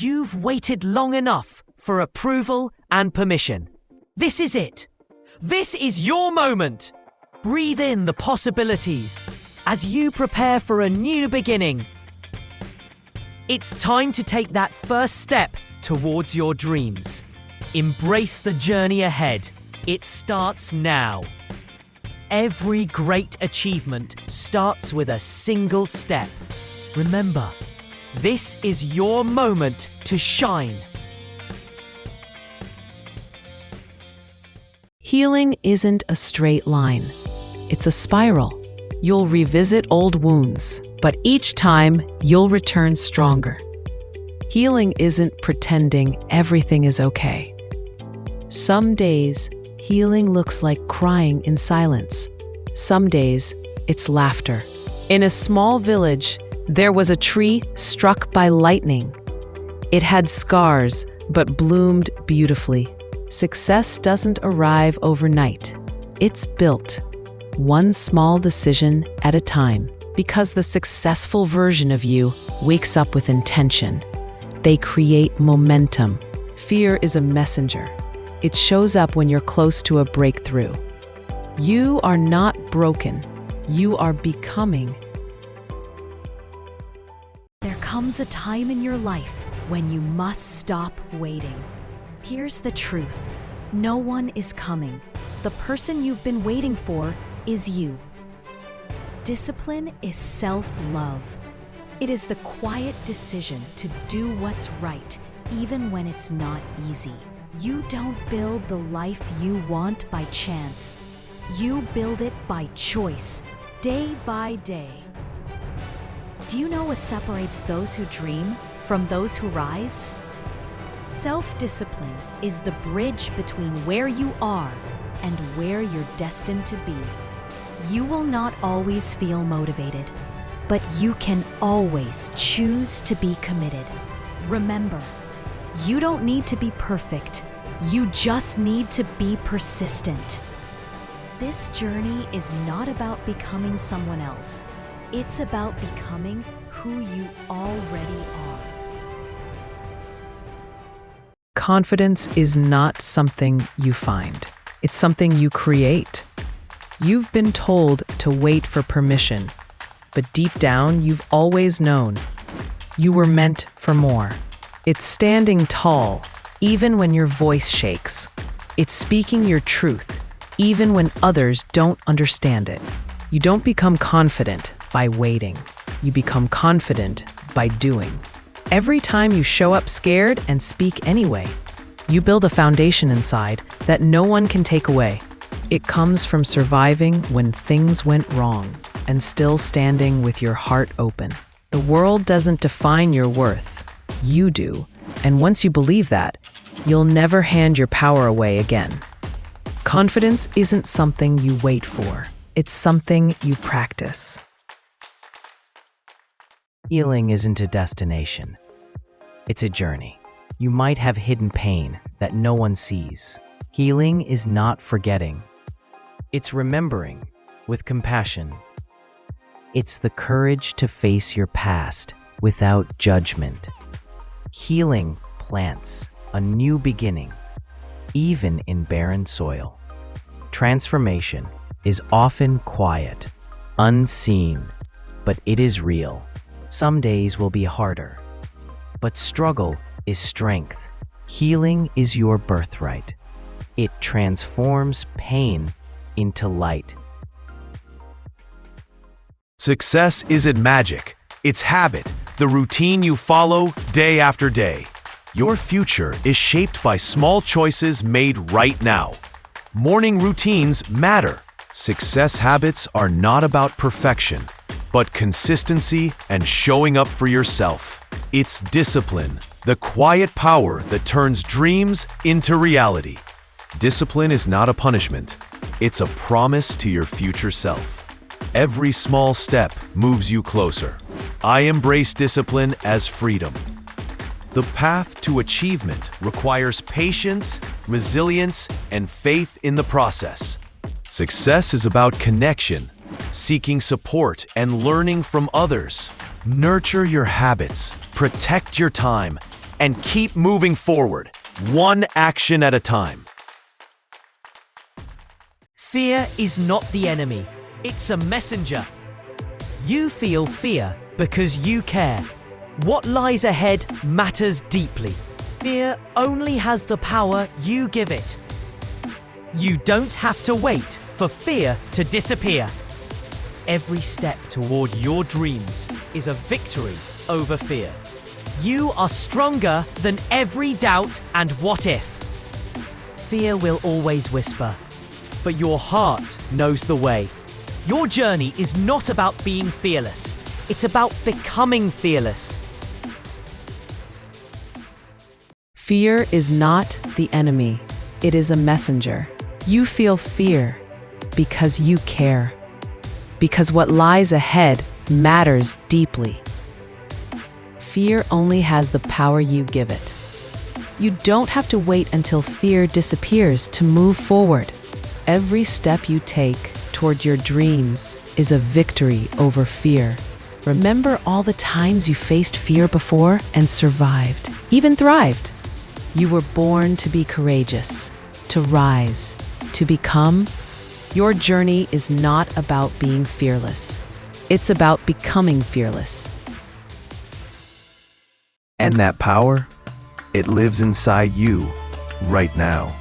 You've waited long enough for approval and permission. This is it. This is your moment. Breathe in the possibilities as you prepare for a new beginning. It's time to take that first step towards your dreams. Embrace the journey ahead. It starts now. Every great achievement starts with a single step. Remember, this is your moment to shine. Healing isn't a straight line. It's a spiral. You'll revisit old wounds, but each time you'll return stronger. Healing isn't pretending everything is okay. Some days, healing looks like crying in silence. Some days, it's laughter. In a small village, there was a tree struck by lightning. It had scars, but bloomed beautifully. Success doesn't arrive overnight. It's built, one small decision at a time. Because the successful version of you wakes up with intention. They create momentum. Fear is a messenger. It shows up when you're close to a breakthrough. You are not broken. You are becoming. There comes a time in your life when you must stop waiting. Here's the truth. No one is coming. The person you've been waiting for is you. Discipline is self-love. It is the quiet decision to do what's right, even when it's not easy. You don't build the life you want by chance. You build it by choice, day by day. Do you know what separates those who dream from those who rise? Self-discipline is the bridge between where you are and where you're destined to be. You will not always feel motivated, but you can always choose to be committed. Remember, you don't need to be perfect. You just need to be persistent. This journey is not about becoming someone else. It's about becoming who you already are. Confidence is not something you find. It's something you create. You've been told to wait for permission, but deep down, you've always known you were meant for more. It's standing tall, even when your voice shakes. It's speaking your truth, even when others don't understand it. You don't become confident by waiting. You become confident by doing. Every time you show up scared and speak anyway, you build a foundation inside that no one can take away. It comes from surviving when things went wrong and still standing with your heart open. The world doesn't define your worth. You do. And once you believe that, you'll never hand your power away again. Confidence isn't something you wait for. It's something you practice. Healing isn't a destination. It's a journey. You might have hidden pain that no one sees. Healing is not forgetting. It's remembering with compassion. It's the courage to face your past without judgment. Healing plants a new beginning, even in barren soil. Transformation is often quiet, unseen, but it is real. Some days will be harder, but struggle is strength. Healing is your birthright. It transforms pain into light. Success isn't magic. It's habit, the routine you follow day after day. Your future is shaped by small choices made right now. Morning routines matter. Success habits are not about perfection, but consistency and showing up for yourself. It's discipline, the quiet power that turns dreams into reality. Discipline is not a punishment. It's a promise to your future self. Every small step moves you closer. I embrace discipline as freedom. The path to achievement requires patience, resilience, and faith in the process. Success is about connection, seeking support, and learning from others. Nurture your habits, protect your time, and keep moving forward, one action at a time. Fear is not the enemy, it's a messenger. You feel fear because you care. What lies ahead matters deeply. Fear only has the power you give it. You don't have to wait for fear to disappear. Every step toward your dreams is a victory over fear. You are stronger than every doubt and what if. Fear will always whisper, but your heart knows the way. Your journey is not about being fearless. It's about becoming fearless. Fear is not the enemy. It is a messenger. You feel fear because you care. Because what lies ahead matters deeply. Fear only has the power you give it. You don't have to wait until fear disappears to move forward. Every step you take toward your dreams is a victory over fear. Remember all the times you faced fear before and survived, even thrived. You were born to be courageous, to rise, to become. Your journey is not about being fearless. It's about becoming fearless. And that power, it lives inside you right now.